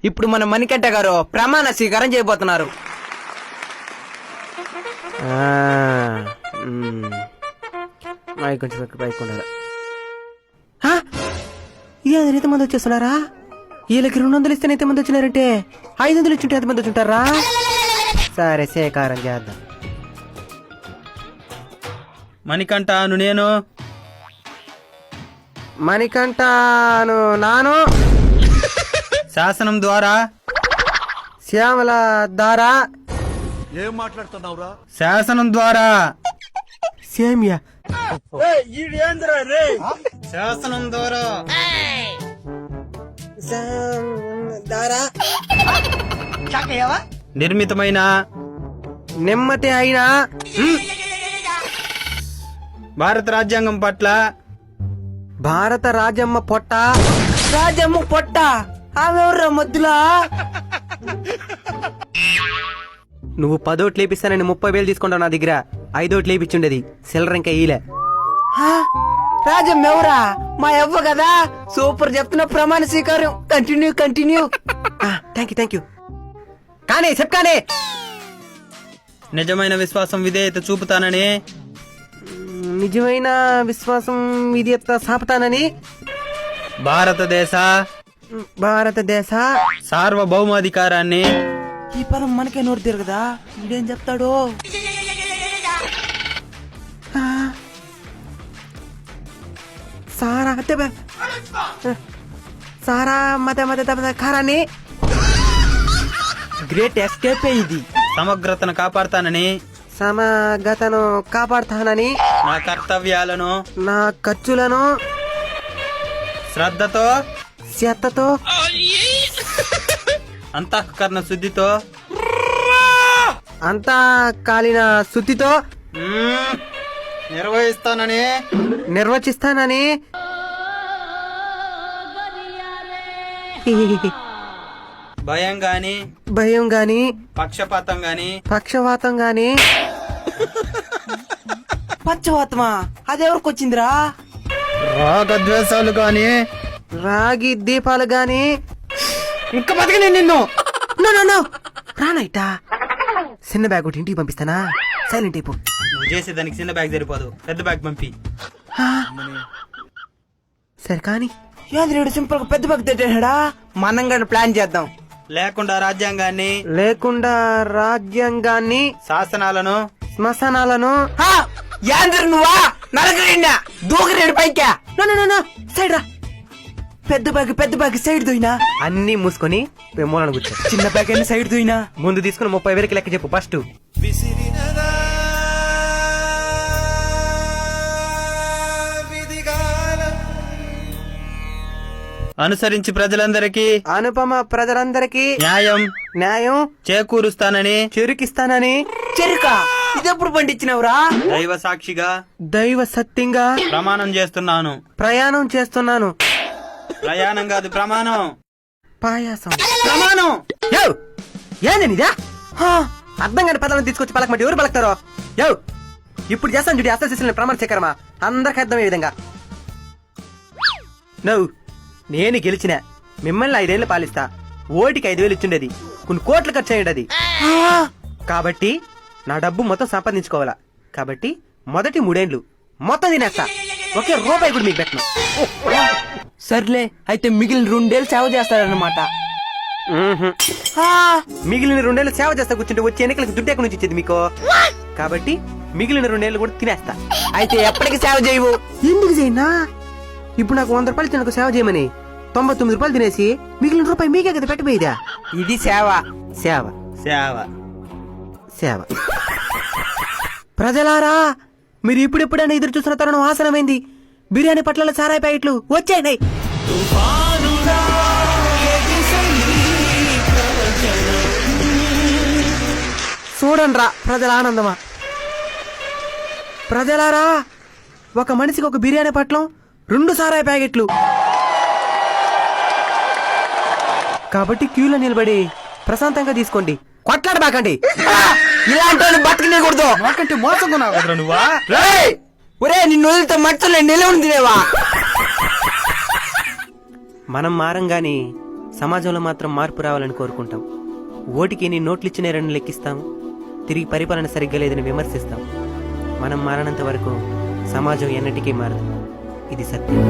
ఇప్పుడు మన మణికంఠ గారు ప్రమాణ స్వీకారం చేయబోతున్నారు. కొంచెం పైకి ఉండాలి. ఎంత మంది వచ్చేస్తున్నారా? వీళ్ళకి 200 ఇస్తే ఎంత మంది వచ్చినారంటే 500 ఇచ్చుంటే ఎంత మంది వచ్చుంటారా? సరే స్వీకారం చేద్దాం. మణికంఠను నేను, మణికంఠను నాను, శాసనం ద్వారా శ్యామల దారా, ఏం మాట్లాడుతున్నావురా? శాసనం ద్వారా సేమియా శాసనం ద్వారా దారా నిర్మితమైన నెమ్మది అయినా భారత రాజ్యాంగం పట్ల భారత రాజమ్మ పొట్ట, రాజమ్మ పొట్ట ఆమెవర్రా మధ్యలో. నువ్వు 10 ఓట్లు లేపిస్తానని 30,000 తీసుకుంటావు నా దగ్గర. 5 ఓట్లు లేపించుండేది సిల్లర్ ఇంకా ఈలే. రాజమ్మ ఎవరా? మా అవ్వ కదా. సూపర్ చెప్తున్నా. ప్రమాణ స్వీకారం. Continue continue. Thank you. కానీ చెప్పానే నిజమైన విశ్వాసం విధేయత చూపుతానని, నిజమైన విశ్వాసం విధేయత సాపుతానని, భారతదేశ సార్వభౌమాధికారాన్ని. ఈ పదం మనకే నోరు తిరగదా? ఇదేం చెప్తాడు? సారా మత కారాన్ని. గ్రేట్ ఎస్కేప్ ఇది. సమగ్రతను కాపాడుతానని, సమగతను కాపాడుతానని, నా కర్తవ్యాలను నా ఖర్చులను శ్రద్ధతో శ్రద్ధతో అంతఃకరణ శుద్ధితో అంతా కాలిన శుద్ధితో నిర్వచిస్తానని భయం గాని పక్షపాతం గాని పక్షవాతమా? అదెవరికి వచ్చిందిరా? రాగద్వేషాలు గాని రాగి దీపాలు గాని. ఇంకా బతికి నిన్ను రానైటా. చిన్న బ్యాగ్ ఒకటి ఇంటికి పంపిస్తానా? సైలెంట్ అయిపో. నువ్వు చేసేదానికి చిన్న బ్యాగ్ సరిపోదు, పెద్ద బ్యాగ్ పంపి. సరే కానీ యాదరేడు సింపుల్ గా పెద్ద బ్యాగ్ తెచ్చాడా? మనం కూడా ప్లాన్ చేద్దాం. లేకుండా రాజ్యాంగాన్ని శాసనాలను శ్మశానాలను. నువ్వా నరకరేండా దూకరేడు పైకా? సైడ్ రా. పెద్ద బ్యాగ్ సైడ్ దోయినా. అన్ని మూసుకొని మూలను కూర్చో. చిన్న బ్యాగ్ అన్ని సైడ్ దోయినా. ముందు తీసుకుని 30,000 లెక్క చెప్పు ఫస్ట్. అనుసరించి ప్రజలందరికీ అనుపమ ప్రజలందరికీ న్యాయం చేకూరుస్తానని, చెరుకిస్తానని. చెరుక ఇదెప్పుడు పండించినవురా? దైవ సత్యంగా ప్రయాణం చేస్తున్నాను. ప్రయాణం కాదు, ప్రమాణం. పాయాసం ప్రమాణం. ఏందనిదా? అర్థం కాని పదాలను తీసుకొచ్చి పలకమంటే ఎవరు పలకతారో? ఇప్పుడు చేస్తాను చూడు అసలు ప్రమాణ చక్రమా. అందరికి అర్థమయ్యే విధంగా. నేను గెలిచిన మిమ్మల్ని 5 ఏళ్ళు పాలిస్తా. ఓటికి 5,000 ఇచ్చిండేది కొన్ని కోట్లు ఖర్చు అయ్యేది. కాబట్టి నా డబ్బు మొత్తం సంపాదించుకోవాలా. కాబట్టి మొదటి 3 ఏళ్ళు మొత్తం తినేస్తా. ఒకే రూపాయి కూడా మీకు పెట్టను. సర్లే అయితే మిగిలిన 2 ఏళ్ళు సేవ చేస్తారన్నమాట. మిగిలిన 2 ఏళ్ళు సేవ చేస్తా కూర్చుంటే వచ్చే ఎన్నికలకు దుడ్డు ఎక్కడి నుంచి ఇచ్చేది మీకు? కాబట్టి మిగిలిన 2 ఏళ్ళు కూడా తినేస్తా. అయితే ఎప్పటికి సేవ చేయవు? ఎందుకు చేయనా? ఇప్పుడు నాకు 100 రూపాయలు తినకు సేవ చేయమని 99 రూపాయలు తినేసి మిగిలిన రూపాయి మీకే కదా పెట్టబోయేదా? ఇది సేవ. సేవ సేవ సేవ. ప్రజలారా, మీరు ఇప్పుడెప్పుడైనా ఎదురు చూస్తున్న తరుణం ఆసనమైంది. బిర్యానీ పట్ల సారాయి ప్యాకెట్లు వచ్చాయి. చూడండి రా ప్రజల ఆనందమా. ప్రజలారా, ఒక మనిషికి ఒక బిర్యానీ పట్లం, 2 సారాయి ప్యాకెట్లు. కాబట్టి క్యూలో నిలబడి ప్రశాంతంగా తీసుకోండి. కొట్లాడబాకండి. ఇలాంటి బతకనేకూడదు. నాకంటే మోసంగా నువ్వా? ఒరే నిన్ను వదిలితే మచ్చలే నిలవని తినేవా? మనం మారం గాని సమాజంలో మాత్రం మార్పు రావాలని కోరుకుంటాం. ఓటికి ఎన్ని నోట్లు ఇచ్చినారని లెక్కిస్తాం, తిరిగి పరిపాలన సరిగ్గా లేదని విమర్శిస్తాం. మనం మారనంత వరకు సమాజం ఎన్నటికీ మారదు. ఇది సత్యం.